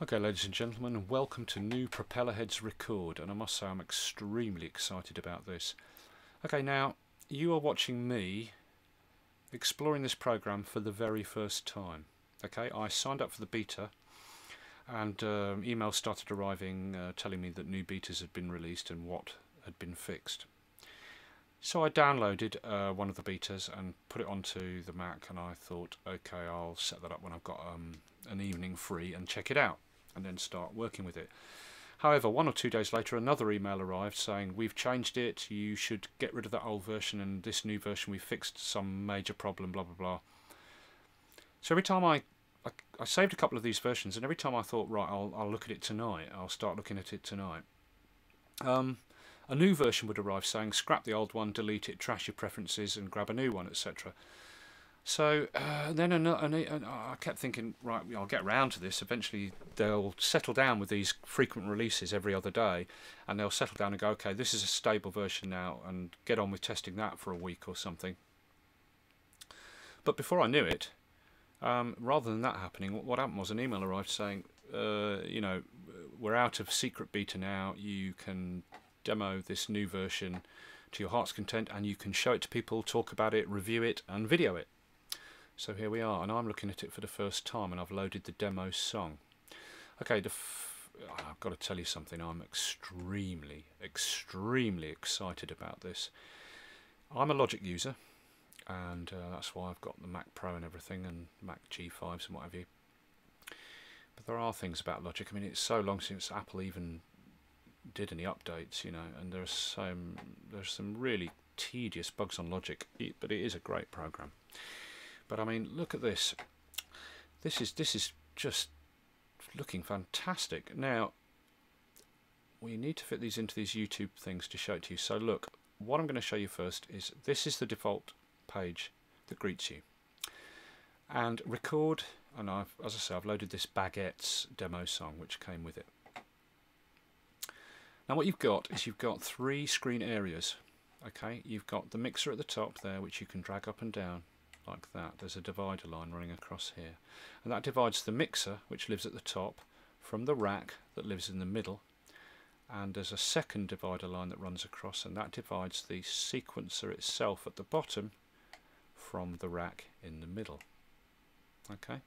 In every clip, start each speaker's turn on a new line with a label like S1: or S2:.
S1: Okay, ladies and gentlemen, welcome to new Propellerhead's record, and I must say I'm extremely excited about this. Okay, now you are watching me exploring this program for the very first time. Okay, I signed up for the beta, and emails started arriving telling me that new betas had been released and what had been fixed. So I downloaded one of the betas and put it onto the Mac, and I thought, okay, I'll set that up when I've got an evening free and check it out and then start working with it. However, 1 or 2 days later another email arrived saying we've changed it, you should get rid of that old version, and this new version we fixed some major problem, blah blah blah. So every time I saved a couple of these versions, and every time I thought, right, I'll look at it tonight, I'll start looking at it tonight, a new version would arrive saying scrap the old one, delete it, trash your preferences and grab a new one, etc. So then I kept thinking, right, I'll get round to this. Eventually they'll settle down with these frequent releases every other day, and they'll settle down and go, okay, this is a stable version now, and get on with testing that for a week or something. But before I knew it, rather than that happening, what happened was an email arrived saying, you know, we're out of secret beta now, you can demo this new version to your heart's content, and you can show it to people, talk about it, review it and video it. So here we are, and I'm looking at it for the first time, and I've loaded the demo song. Okay, I've got to tell you something, I'm extremely excited about this. I'm a Logic user, and that's why I've got the Mac Pro and everything, and Mac G5s and what have you. But there are things about Logic. I mean, it's so long since Apple even did any updates, you know, and there's some really tedious bugs on Logic, but it is a great program. But I mean, look at this. This is just looking fantastic. Now, we need to fit these into these YouTube things to show it to you. So look, what I'm going to show you first is this is the default page that greets you. And record, and as I say, I've loaded this Baguette's demo song which came with it. Now what you've got is you've got 3 screen areas. Okay, you've got the mixer at the top there, which you can drag up and down like that. There's a divider line running across here, and that divides the mixer, which lives at the top, from the rack that lives in the middle, and there's a second divider line that runs across, and that divides the sequencer itself at the bottom from the rack in the middle. Okay,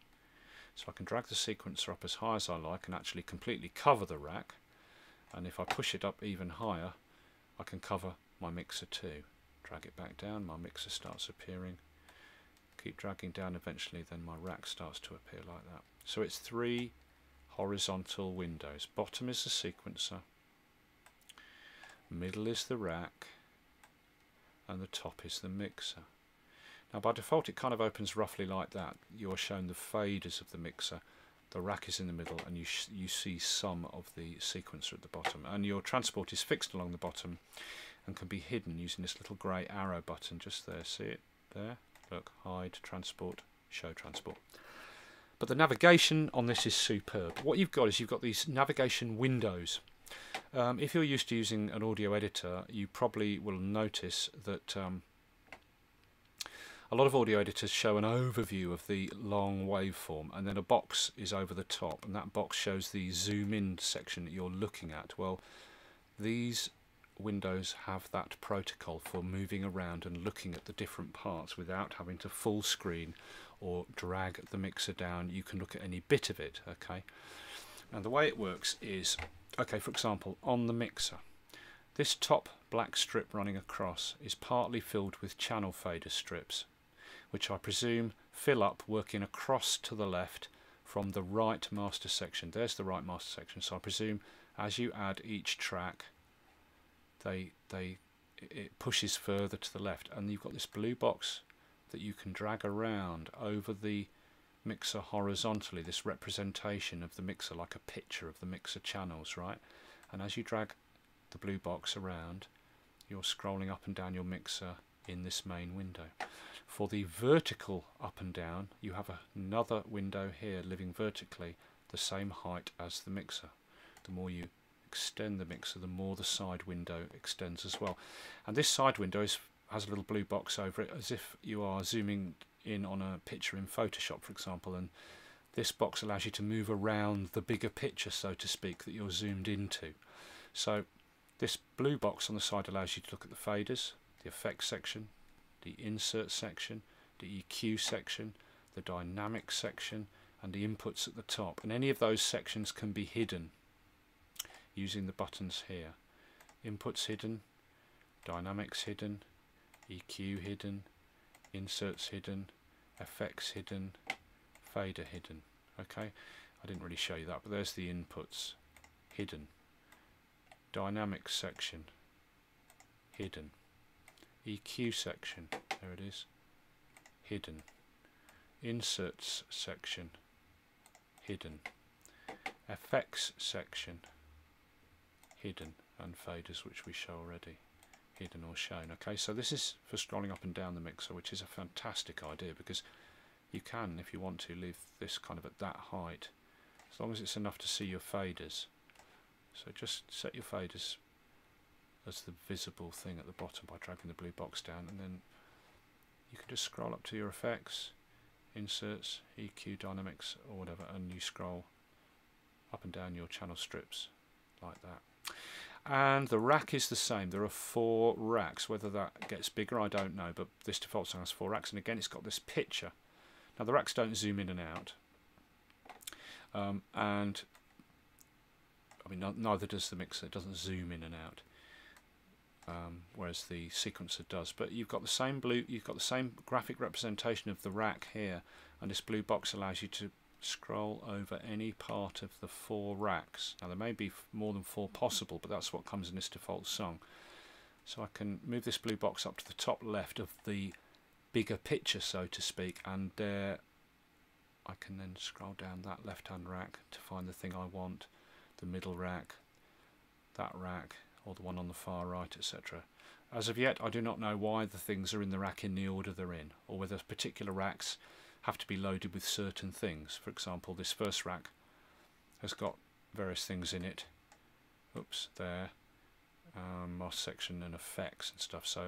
S1: so I can drag the sequencer up as high as I like and actually completely cover the rack, and if I push it up even higher I can cover my mixer too. Drag it back down, my mixer starts appearing. Keep dragging down, eventually then my rack starts to appear like that. So it's 3 horizontal windows. Bottom is the sequencer, middle is the rack, and the top is the mixer. Now by default it kind of opens roughly like that. You're shown the faders of the mixer, the rack is in the middle, and you see some of the sequencer at the bottom, and your transport is fixed along the bottom and can be hidden using this little grey arrow button just there. See it there? Look, hide transport, show transport. But the navigation on this is superb. What you've got is you've got these navigation windows. If you're used to using an audio editor, you probably will notice that a lot of audio editors show an overview of the long waveform, and then a box is over the top, and that box shows the zoom in section that you're looking at. Well, these Windows have that protocol for moving around and looking at the different parts without having to full screen or drag the mixer down. You can look at any bit of it. Okay, and the way it works is, okay, for example, on the mixer, this top black strip running across is partly filled with channel fader strips, which I presume fill up working across to the left from the right master section. There's the right master section, so I presume as you add each track it pushes further to the left, and you've got this blue box that you can drag around over the mixer horizontally, this representation of the mixer like a picture of the mixer channels, right? And as you drag the blue box around, you're scrolling up and down your mixer in this main window. For the vertical up and down, you have another window here living vertically the same height as the mixer. The more you extend the mixer, the more the side window extends as well. And this side window has a little blue box over it, as if you are zooming in on a picture in Photoshop, for example, and this box allows you to move around the bigger picture, so to speak, that you're zoomed into. So this blue box on the side allows you to look at the faders, the effects section, the insert section, the EQ section, the dynamics section, and the inputs at the top. And any of those sections can be hidden using the buttons here. Inputs hidden, dynamics hidden, EQ hidden, inserts hidden, effects hidden, fader hidden. Okay, I didn't really show you that, but there's the inputs hidden, dynamics section hidden, EQ section, there it is, hidden, inserts section hidden, effects section hidden, and faders, which we show already, hidden or shown. Okay, so this is for scrolling up and down the mixer, which is a fantastic idea, because you can, if you want to, leave this kind of at that height, as long as it's enough to see your faders. So just set your faders as the visible thing at the bottom by dragging the blue box down, and then you can just scroll up to your effects, inserts, EQ, dynamics, or whatever, and you scroll up and down your channel strips like that. And the rack is the same. There are 4 racks. Whether that gets bigger, I don't know, but this default song has 4 racks, and again it's got this picture. Now the racks don't zoom in and out, and I mean neither does the mixer. It doesn't zoom in and out, whereas the sequencer does. But you've got the same graphic representation of the rack here, and this blue box allows you to scroll over any part of the 4 racks. Now there may be more than 4 possible, but that's what comes in this default song. So I can move this blue box up to the top left of the bigger picture, so to speak, and there I can then scroll down that left hand rack to find the thing I want, the middle rack, that rack, or the one on the far right, etc. As of yet, I do not know why the things are in the rack in the order they're in, or whether particular racks have to be loaded with certain things. For example, this first rack has got various things in it. Oops, there. Master section and effects and stuff, so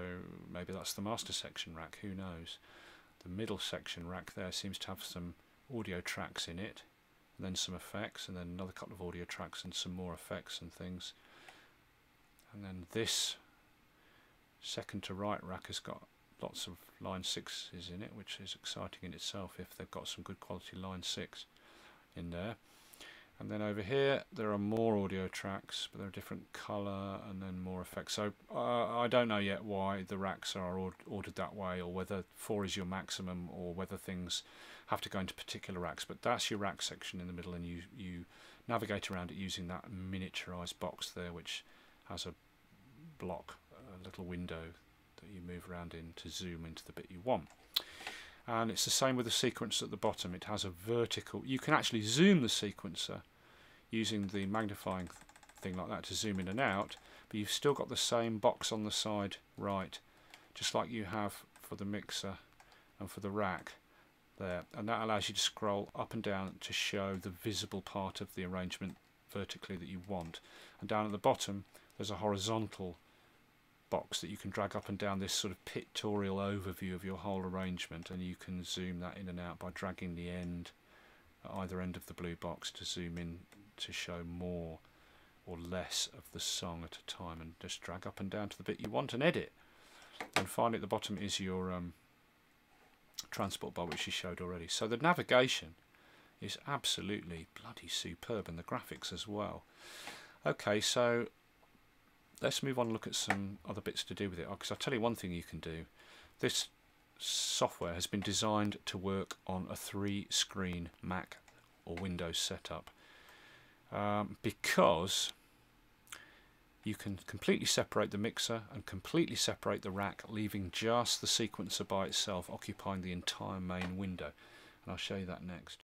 S1: maybe that's the master section rack, who knows. The middle section rack there seems to have some audio tracks in it, and then some effects, and then another couple of audio tracks and some more effects and things. And then this second to right rack has got lots of line 6s in it, which is exciting in itself if they've got some good quality line 6 in there. And then over here there are more audio tracks, but they're a different colour, and then more effects. So I don't know yet why the racks are ordered that way, or whether 4 is your maximum, or whether things have to go into particular racks. But that's your rack section in the middle, and you navigate around it using that miniaturized box there, which has a block, a little window that you move around in to zoom into the bit you want. And it's the same with the sequencer at the bottom. It has a vertical, you can actually zoom the sequencer using the magnifying thing like that to zoom in and out, but you've still got the same box on the side right, just like you have for the mixer and for the rack there, and that allows you to scroll up and down to show the visible part of the arrangement vertically that you want. And down at the bottom there's a horizontal box that you can drag up and down, this sort of pictorial overview of your whole arrangement, and you can zoom that in and out by dragging the end at either end of the blue box to zoom in to show more or less of the song at a time, and just drag up and down to the bit you want and edit. And finally at the bottom is your transport bar, which you showed already. So the navigation is absolutely bloody superb, and the graphics as well. Okay, so let's move on and look at some other bits to do with it, because I'll tell you one thing you can do. This software has been designed to work on a 3-screen Mac or Windows setup, because you can completely separate the mixer and completely separate the rack, leaving just the sequencer by itself occupying the entire main window. And I'll show you that next.